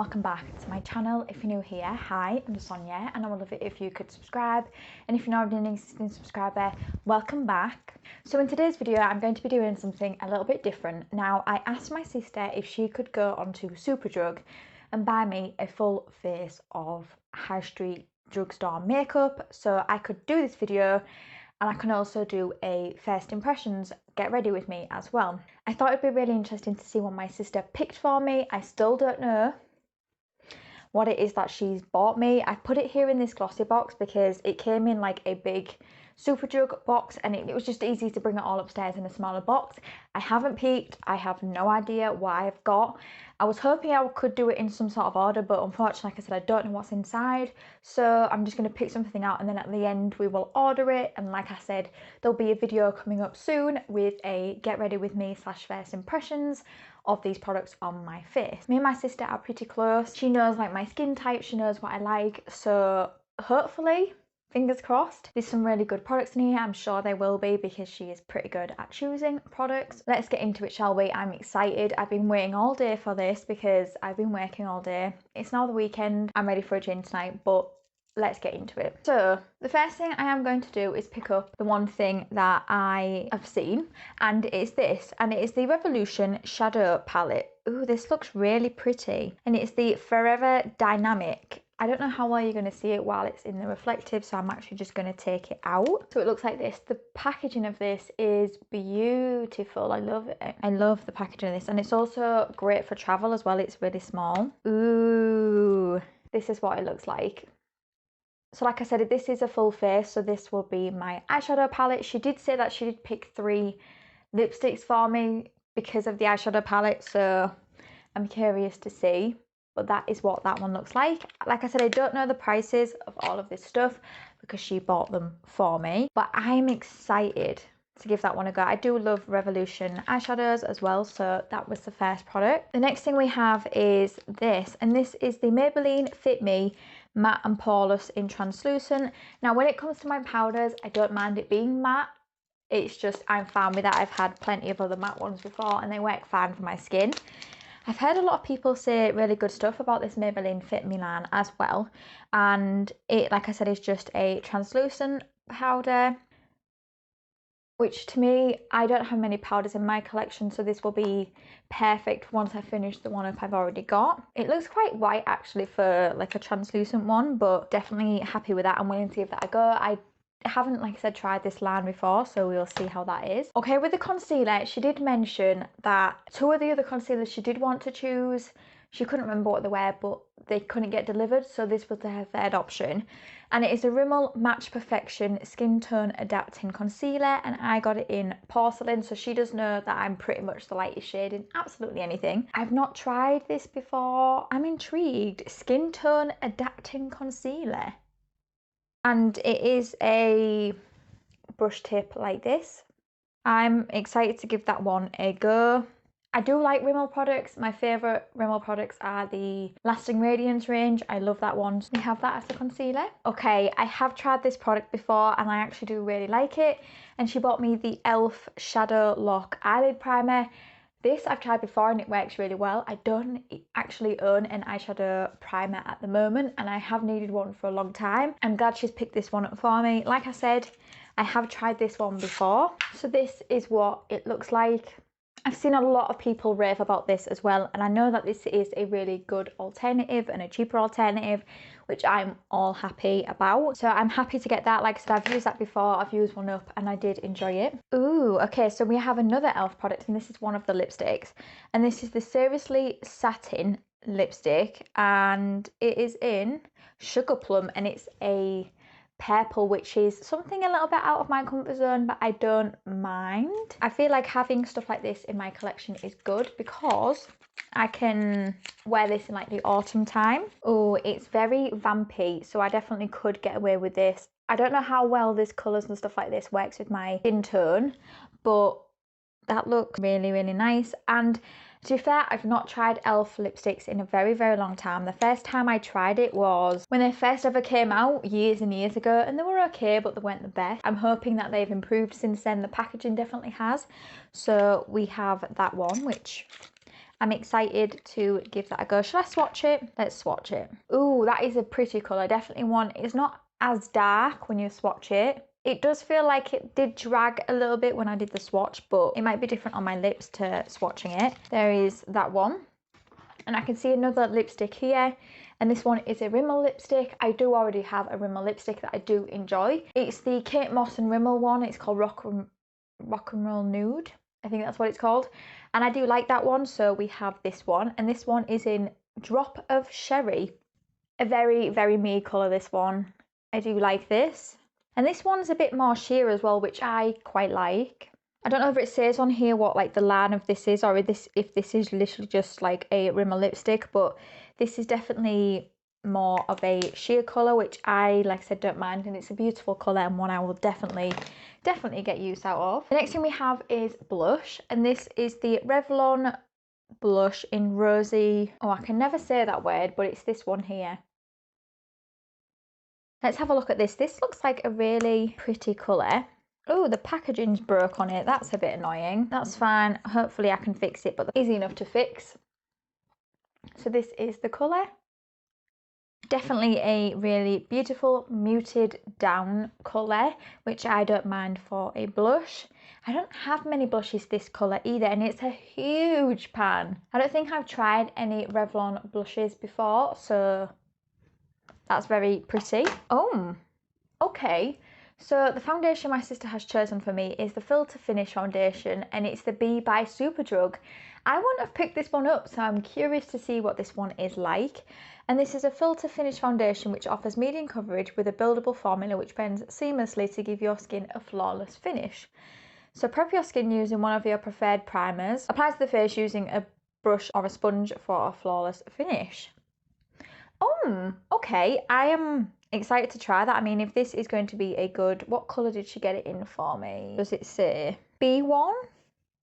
welcome back to my channel. If you're new here, hi, I'm Sonia and I would love it if you could subscribe, and if you're not an existing subscriber, welcome back. So in today's video I'm going to be doing something a little bit different. Now, I asked my sister if she could go onto Superdrug and buy me a full face of high street drugstore makeup so I could do this video, and I can also do a first impressions get ready with me as well. I thought it'd be really interesting to see what my sister picked for me. I still don't know what it is that she's bought me. I put it here in this glossy box because it came in like a big Superdrug box, and it was just easy to bring it all upstairs in a smaller box. I haven't peeked. I have no idea what I've got. I was hoping I could do it in some sort of order, but unfortunately, like I said, I don't know what's inside. So I'm just going to pick something out, and then at the end we will order it. And like I said, there'll be a video coming up soon with a get ready with me / first impressions of these products on my face. Me and my sister are pretty close. She knows like my skin type, she knows what I like, so hopefully, fingers crossed, there's some really good products in here. I'm sure there will be because she is pretty good at choosing products. Let's get into it, shall we? I'm excited. I've been waiting all day for this because I've been working all day. It's now the weekend. I'm ready for a gin tonight, but let's get into it. So the first thing I am going to do is pick up the one thing that I have seen, and it's this, and it is the Revolution Shadow Palette. Ooh, this looks really pretty, and it's the Forever Dynamic. I don't know how well you're going to see it while it's in the reflective, so I'm actually just going to take it out. So it looks like this. The packaging of this is beautiful. I love it. I love the packaging of this, and it's also great for travel as well. It's really small. Ooh, this is what it looks like. So like I said, this is a full face, so this will be my eyeshadow palette. She did say that she did pick 3 lipsticks for me because of the eyeshadow palette, so I'm curious to see. But that is what that one looks like. Like I said, I don't know the prices of all of this stuff because she bought them for me, but I'm excited to give that one a go. I do love Revolution eyeshadows as well, so that was the first product. The next thing we have is this, and this is the Maybelline Fit Me Matte and Poreless in Translucent. Now, when it comes to my powders, I don't mind it being matte. It's just, I'm fine with that. I've had plenty of other matte ones before and they work fine for my skin. I've heard a lot of people say really good stuff about this Maybelline Fit Me line as well. And it, like I said, is just a translucent powder, which to me, I don't have many powders in my collection, so this will be perfect once I finish the one I've already got. It looks quite white actually for like a translucent one, but definitely happy with that. I'm willing to give that a go. I haven't, like I said, tried this line before, so we'll see how that is. Okay, with the concealer, she did mention that 2 of the other concealers she did want to choose, she couldn't remember what they were, but they couldn't get delivered, so this was her third option. And it is a Rimmel Match Perfection Skin Tone Adapting Concealer, and I got it in Porcelain, so she does know that I'm pretty much the lightest shade in absolutely anything. I've not tried this before. I'm intrigued. Skin Tone Adapting Concealer. And it is a brush tip like this. I'm excited to give that one a go. I do like Rimmel products. My favourite Rimmel products are the Lasting Radiance range. I love that one. We have that as the concealer. Okay, I have tried this product before and I actually do really like it. And she bought me the e.l.f. Shadow Lock Eyelid Primer. This I've tried before and it works really well. I don't actually own an eyeshadow primer at the moment and I have needed one for a long time. I'm glad she's picked this one up for me. Like I said, I have tried this one before. So this is what it looks like. I've seen a lot of people rave about this as well, and I know that this is a really good alternative and a cheaper alternative, which I'm all happy about. So I'm happy to get that. Like I said, I've used that before, I've used one up and I did enjoy it. Ooh, okay, so we have another e.l.f. product, and this is one of the lipsticks, and this is the Seriously Satin lipstick, and it is in Sugar Plum, and it's a purple, which is something a little bit out of my comfort zone, but I don't mind. I feel like having stuff like this in my collection is good because I can wear this in like the autumn time. Oh, it's very vampy, so I definitely could get away with this. I don't know how well this colours and stuff like this works with my skin tone, but that looks really, really nice. And to be fair, I've not tried e.l.f. lipsticks in a very, very long time. The first time I tried it was when they first ever came out years and years ago, and they were okay, but they weren't the best. I'm hoping that they've improved since then. The packaging definitely has. So we have that one, which I'm excited to give that a go. Should I swatch it? Let's swatch it. Ooh, that is a pretty colour. Definitely one. It's not as dark when you swatch it. It does feel like it did drag a little bit when I did the swatch, but it might be different on my lips to swatching it. There is that one. And I can see another lipstick here. And this one is a Rimmel lipstick. I do already have a Rimmel lipstick that I do enjoy. It's the Kate Moss and Rimmel one. It's called Rock and Roll Nude. I think that's what it's called. And I do like that one, so we have this one. And this one is in Drop of Sherry. A very, very me colour, this one. I do like this. And this one's a bit more sheer as well, which I quite like. I don't know if it says on here what like the line of this is, or if this is literally just like a Rimmel lipstick, but this is definitely more of a sheer colour, which I, like I said, don't mind, and it's a beautiful colour and one I will definitely get use out of. The next thing we have is blush, and this is the Revlon blush in Rosy. Oh, I can never say that word, but it's this one here. Let's have a look at this. This looks like a really pretty colour. Oh, the packaging's broke on it. That's a bit annoying. That's fine. Hopefully I can fix it, but easy enough to fix. So this is the colour. Definitely a really beautiful muted down colour, which I don't mind for a blush. I don't have many blushes this colour either, and it's a huge pan. I don't think I've tried any Revlon blushes before, so that's very pretty. Oh, okay. So the foundation my sister has chosen for me is the Filter Finish foundation, and it's the Be by Superdrug. I wouldn't have picked this one up, so I'm curious to see what this one is like. And this is a Filter Finish foundation which offers medium coverage with a buildable formula which blends seamlessly to give your skin a flawless finish. So prep your skin using one of your preferred primers. Apply to the face using a brush or a sponge for a flawless finish. Oh, okay. I am excited to try that. I mean, if this is going to be a good... What colour did she get it in for me? Does it say B1?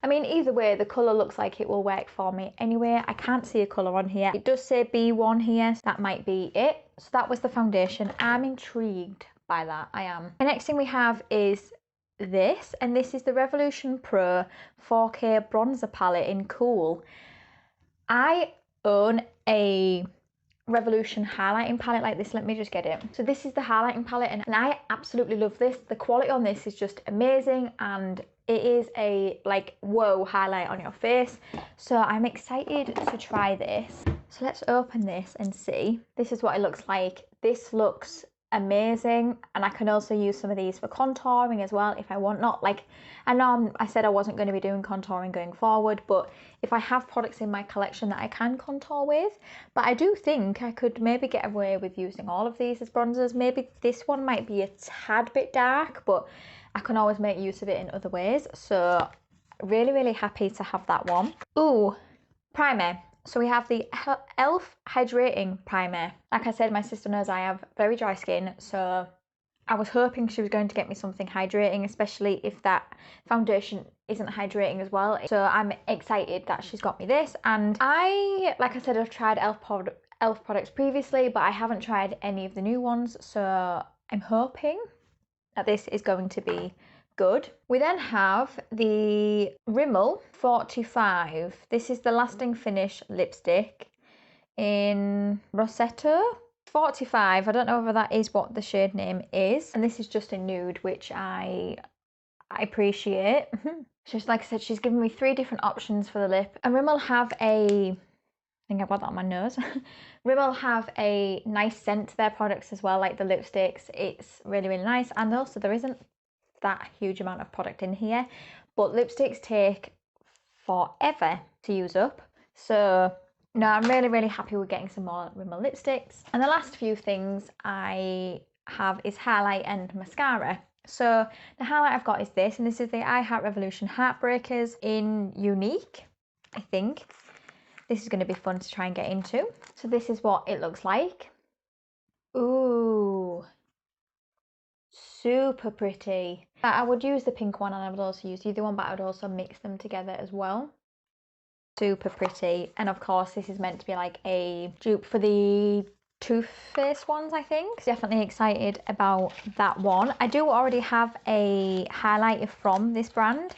I mean, either way, the colour looks like it will work for me anyway. I can't see a colour on here. It does say B1 here, so that might be it. So that was the foundation. I'm intrigued by that. I am. The next thing we have is this, and this is the Revolution Pro 4K Bronzer Palette in Cool. I own a Revolution highlighting palette like this. Let me just get it. So this is the highlighting palette, and I absolutely love this. The quality on this is just amazing, and it is a like whoa highlight on your face. So I'm excited to try this. So let's open this and see. This is what it looks like. This looks amazing, and I can also use some of these for contouring as well if I want. Not like, I know I said I wasn't going to be doing contouring going forward, but if I have products in my collection that I can contour with, but I do think I could maybe get away with using all of these as bronzers. Maybe this one might be a tad bit dark, but I can always make use of it in other ways. So really happy to have that one. Ooh, primer. So we have the e.l.f. Hydrating Primer. Like I said, my sister knows I have very dry skin, so I was hoping she was going to get me something hydrating, especially if that foundation isn't hydrating as well. So I'm excited that she's got me this. And like I said, I've tried e.l.f. products previously, but I haven't tried any of the new ones. So I'm hoping that this is going to be good. We then have the Rimmel 45. This is the Lasting Finish lipstick in Rossetto 45. I don't know whether that is what the shade name is. And this is just a nude, which I appreciate. Just like I said, she's given me 3 different options for the lip. And Rimmel have I think I've got that on my nose. Rimmel have a nice scent to their products as well, like the lipsticks. It's really nice. And also there isn't that huge amount of product in here, but lipsticks take forever to use up. So no, I'm really happy with getting some more Rimmel lipsticks. And the last few things I have is highlight and mascara. So the highlight I've got is this, and this is the I Heart Revolution Heartbreakers in Unique, I think. This is going to be fun to try and get into. So this is what it looks like. Ooh, super pretty. I would use the pink one, and I would also use the other one, but I would also mix them together as well. Super pretty. And of course this is meant to be like a dupe for the Too Faced ones, I think. Definitely excited about that one. I do already have a highlighter from this brand,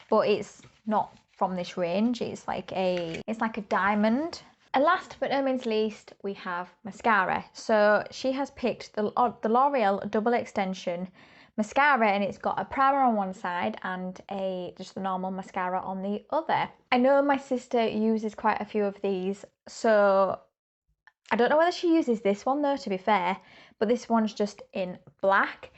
but it's not from this range. It's like a diamond. And last but no means least, we have mascara. So she has picked the L'Oreal Double Extension mascara, and it's got a primer on one side and just the normal mascara on the other. I know my sister uses quite a few of these, so I don't know whether she uses this one though, to be fair, but this one's just in black.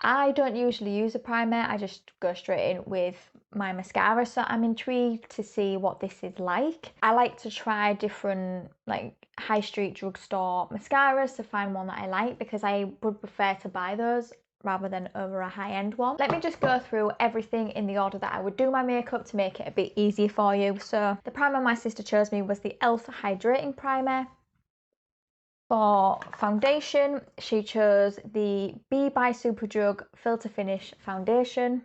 I don't usually use a primer, I just go straight in with my mascara, so I'm intrigued to see what this is like. I like to try different like high street drugstore mascaras to find one that I like, because I would prefer to buy those rather than over a high-end one. Let me just go through everything in the order that I would do my makeup to make it a bit easier for you. So the primer my sister chose me was the e.l.f. Hydrating Primer. For foundation, she chose the Be by Superdrug Filter Finish Foundation.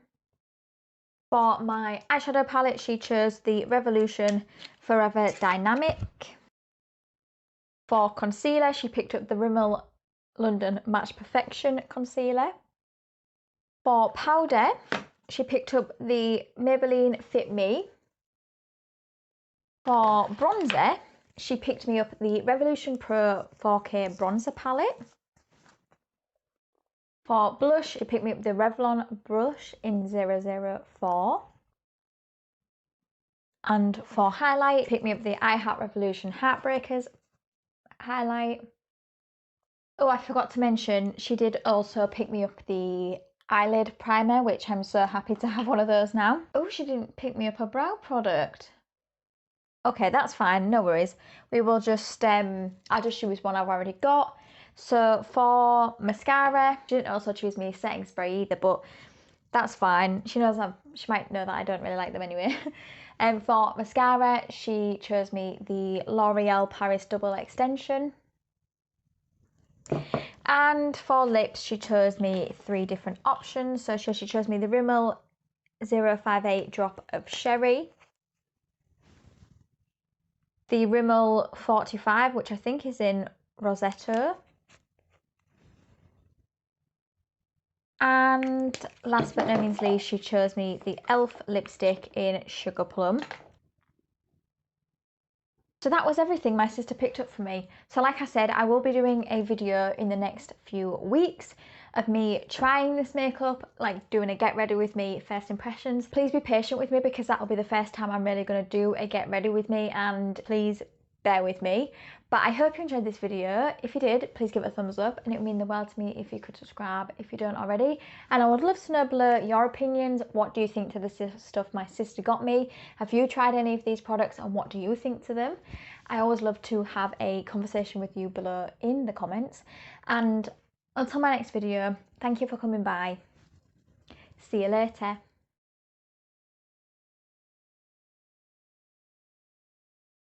For my eyeshadow palette, she chose the Revolution Forever Dynamic. For concealer, she picked up the Rimmel London Match Perfection Concealer. For powder, she picked up the Maybelline Fit Me. For bronzer, she picked me up the Revolution Pro 4K Bronzer Palette. For blush, she picked me up the Revlon Brush in 004. And for highlight, picked me up the I Heart Revolution Heartbreakers highlight. Oh, I forgot to mention, she did also pick me up the eyelid primer, which I'm so happy to have one of those now. Oh, she didn't pick me up a brow product. Okay, that's fine, no worries. We will just, I'll just choose one I've already got. So for mascara, she didn't also choose me a setting spray either, but that's fine. She might know that I don't really like them anyway. And for mascara, she chose me the L'Oreal Paris Double Extension. And for lips, she chose me 3 different options. So she chose me the Rimmel 058 Drop of Sherry, the Rimmel 45, which I think is in Rosetto, and last but no means least, she chose me the e.l.f. lipstick in Sugar Plum. So that was everything my sister picked up for me. So like I said, I will be doing a video in the next few weeks of me trying this makeup, like doing a get ready with me first impressions. Please be patient with me, because that'll be the first time I'm really going to do a get ready with me, and please bear with me. But I hope you enjoyed this video. If you did, please give it a thumbs up, and it would mean the world to me if you could subscribe if you don't already. And I would love to know below your opinions. What do you think to the stuff my sister got me? Have you tried any of these products, and what do you think to them? I always love to have a conversation with you below in the comments. And until my next video, thank you for coming by. See you later.